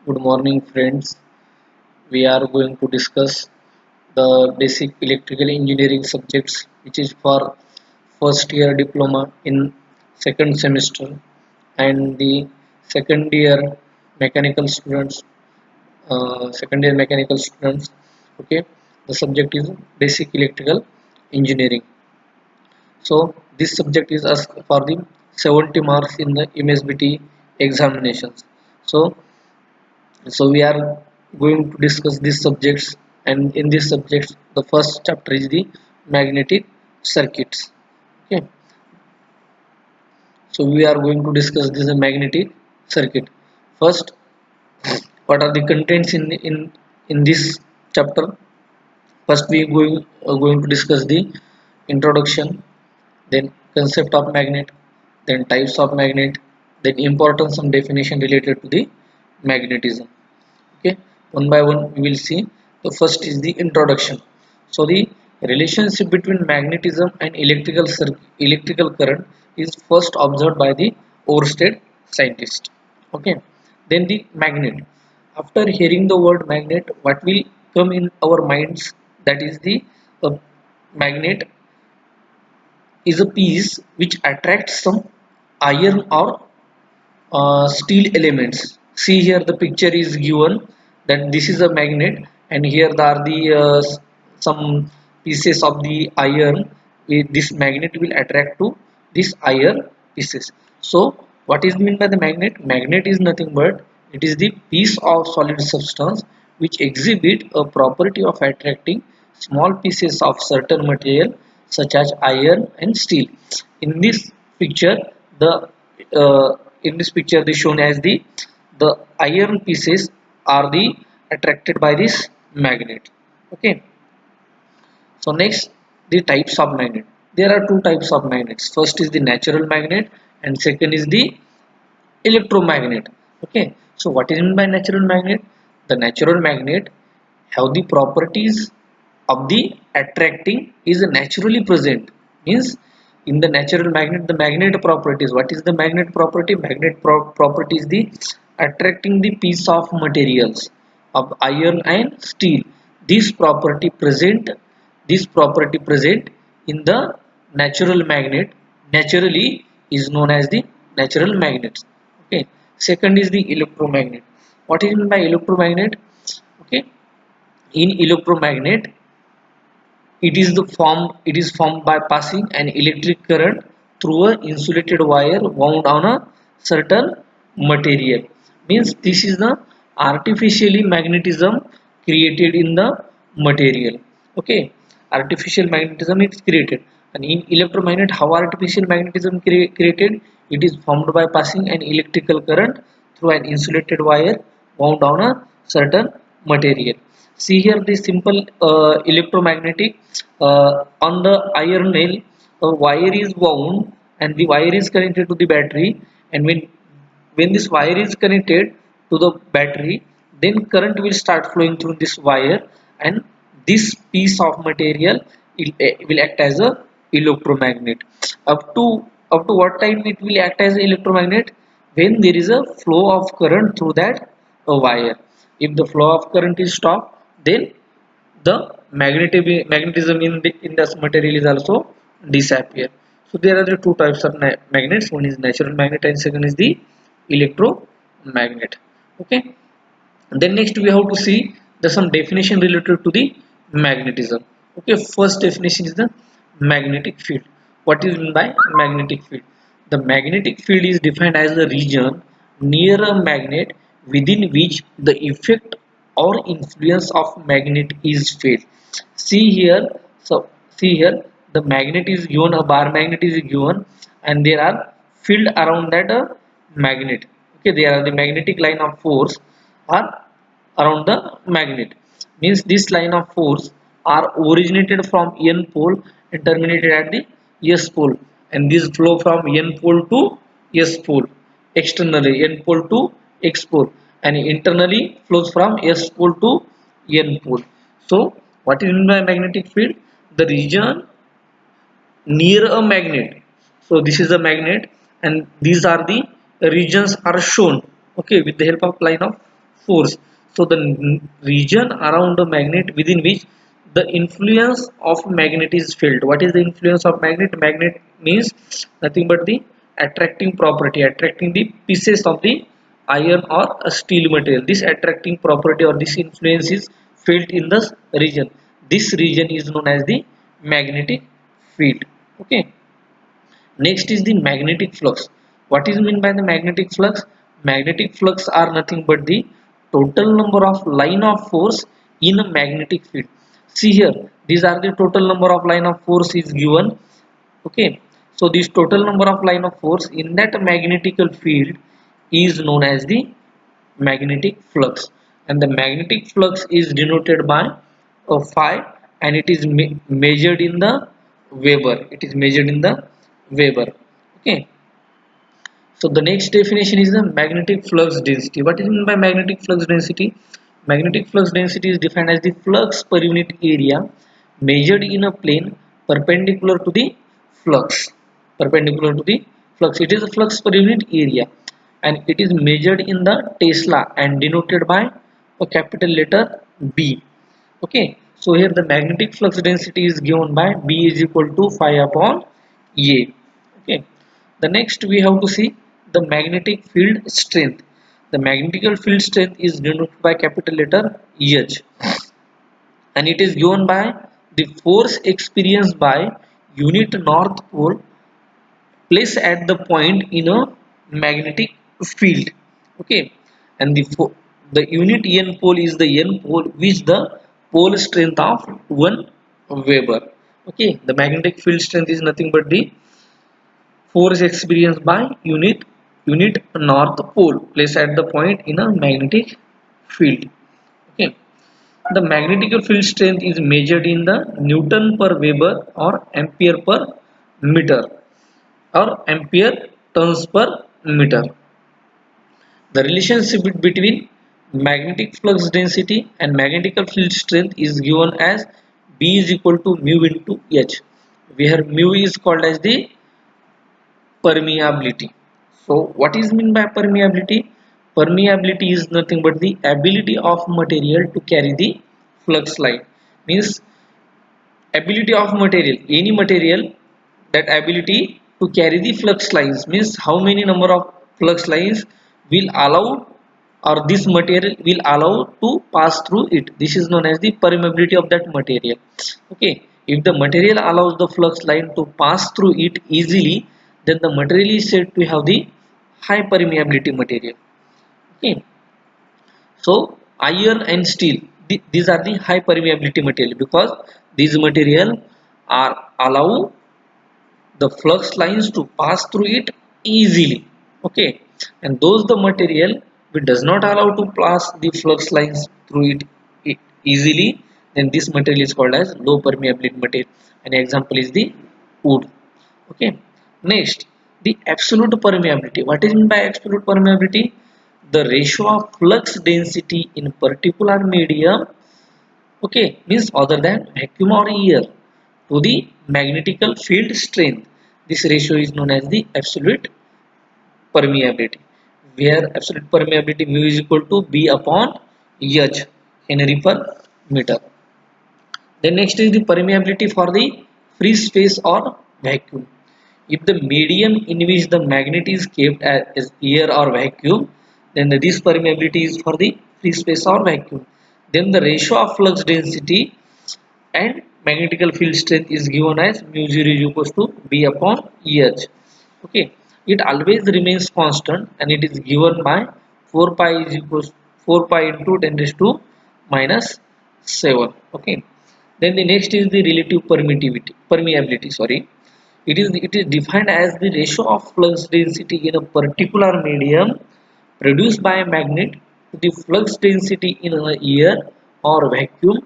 Good morning, friends. We are going to discuss the basic electrical engineering subjects, which is for first year diploma in second semester, and the second year mechanical students. Second year mechanical students. Okay, the subject is basic electrical engineering. So this subject is asked for the 70 marks in the MSBT examinations. So so we are going to discuss these subjects, and in these subjects the first chapter is the magnetic circuits. Okay, so we are going to discuss this magnetic circuit. First, what are the contents in this chapter? First we going to discuss the introduction, then concept of magnet, then types of magnet, then importance and definition related to the magnetism. Okay, one by one we will see. The first is the introduction. So the relationship between magnetism and electrical current is first observed by the Oersted scientist. Okay, then the magnet. After hearing the word magnet, what will come in our minds? That is the uh, magnet is a piece which attracts some iron or steel elements. See here the picture is given that this is a magnet, and here there are the some pieces of the iron. This magnet will attract to this iron pieces. So what is meant by the magnet? Magnet is nothing but it is the piece of solid substance which exhibit a property of attracting small pieces of certain material such as iron and steel. In this picture, the uh, in this picture they shown as the iron pieces are the attracted by this magnet. Okay, so next, the types of magnet. There are two types of magnets. First is the natural magnet, and second is the electromagnet. Okay, so what is meant by natural magnet? The natural magnet have the properties of the attracting is naturally present. Means in the natural magnet, the magnet properties. What is the magnet property? Property is the attracting the piece of materials of iron and steel. This property present in the natural magnet naturally is known as the natural magnets. Okay, second is the electromagnet. What is meant by electromagnet? Okay, in electromagnet it is formed by passing an electric current through a insulated wire wound on a certain material. Means this is the artificially magnetism created in the material. Okay, artificial magnetism is created. And in electromagnet, how artificial magnetism created? It is formed by passing an electrical current through an insulated wire wound on a certain material. See here the simple electromagnetic, on the iron nail a wire is wound and the wire is connected to the battery, and when this wire is connected to the battery, then current will start flowing through this wire, and this piece of material will act as a electromagnet. Up to what time it will act as an electromagnet? When there is a flow of current through that wire. If the flow of current is stopped, then the magnetism in this material is also disappear. So there are the two types of magnets. One is natural magnet and second is the electromagnet. Okay, then next we have to see the some definition related to the magnetism. Okay, first definition is the magnetic field. What is meant by magnetic field? The magnetic field is defined as the region near a magnet within which the effect or influence of magnet is felt. See here, so see here the magnet is given, a bar magnet is given, and there are field around that magnet. Okay, there are the magnetic line of force are around the magnet. Means this line of force are originated from n pole and terminated at the s pole, and this flow from n pole to s pole externally, n pole to x pole, and internally flows from s pole to n pole. So what is meant by magnetic field? The region near a magnet. So this is a magnet, and these are the regions are shown. Okay, with the help of line of force. So the region around the magnet within which the influence of magnet is felt. What is the influence of magnet? Magnet means nothing but the attracting property, attracting the pieces of the iron or a steel material. This attracting property or this influence is felt in the region. This region is known as the magnetic field. Okay. Next is the magnetic flux. What is meant by the magnetic flux? Magnetic flux are nothing but the total number of line of force in a magnetic field. See here, these are the total number of line of force is given. Okay, so this total number of line of force in that magnetical field is known as the magnetic flux, and the magnetic flux is denoted by a phi, and it is measured in the Weber. It is measured in the Weber. Okay, so the next definition is the magnetic flux density. What is meant by magnetic flux density? Magnetic flux density is defined as the flux per unit area measured in a plane perpendicular to the flux. Perpendicular to the flux. It is a flux per unit area, and it is measured in the Tesla and denoted by a capital letter B. Okay, so here the magnetic flux density is given by B is equal to phi upon A. Okay, the next we have to see the magnetic field strength. The magnetic field strength is denoted by capital letter H, and it is given by the force experienced by unit north pole placed at the point in a magnetic field. Okay, and the unit n pole is the n pole which the pole strength of 1 Weber. Okay, the magnetic field strength is nothing but the force experienced by unit north pole placed at the point in a magnetic field. Okay, the magnetic field strength is measured in the Newton per Weber or ampere per meter or ampere turns per meter. The relationship between magnetic flux density and magnetic field strength is given as B is equal to mu into H, where mu is called as the permeability. So what is meant by permeability? Permeability is nothing but the ability of material to carry the flux line. Means ability of material, any material, that ability to carry the flux lines, means how many number of flux lines will allow, or this material will allow to pass through it. This is known as the permeability of that material. Okay, if the material allows the flux line to pass through it easily, then the material is said to have the high permeability material. Okay, so iron and steel, these are the high permeability material because these material are allow the flux lines to pass through it easily. Okay, and those the material which does not allow to pass the flux lines through it easily, then this material is called as low permeability material. An example is the wood. Okay, next, the absolute permeability. What is meant by absolute permeability? The ratio of flux density in particular medium, okay, means other than vacuum or air, to the magnetical field strength. This ratio is known as the absolute permeability, where absolute permeability mu is equal to B upon H, Henry per meter. Then next is the permeability for the free space or vacuum. If the medium in which the magnet is kept as air or vacuum, then this permeability is for the free space or vacuum. Then the ratio of flux density and magnetical field strength is given as mu 0 is equals to B upon H. Okay, it always remains constant, and it is given by 4 pi is equals 4 pi into 10 raised to minus 7. Okay, then the next is the relative permeability. Sorry, it is defined as the ratio of flux density in a particular medium produced by a magnet to the flux density in a air or vacuum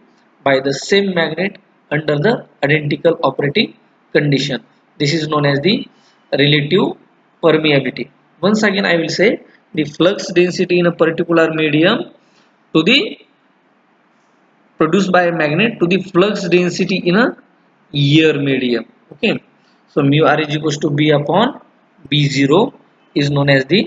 by the same magnet under the identical operating condition. This is known as the relative permeability. Once again I will say, the flux density in a particular medium to the produced by a magnet to the flux density in a air medium. Okay, so mu r is equals to B upon B0 is known as the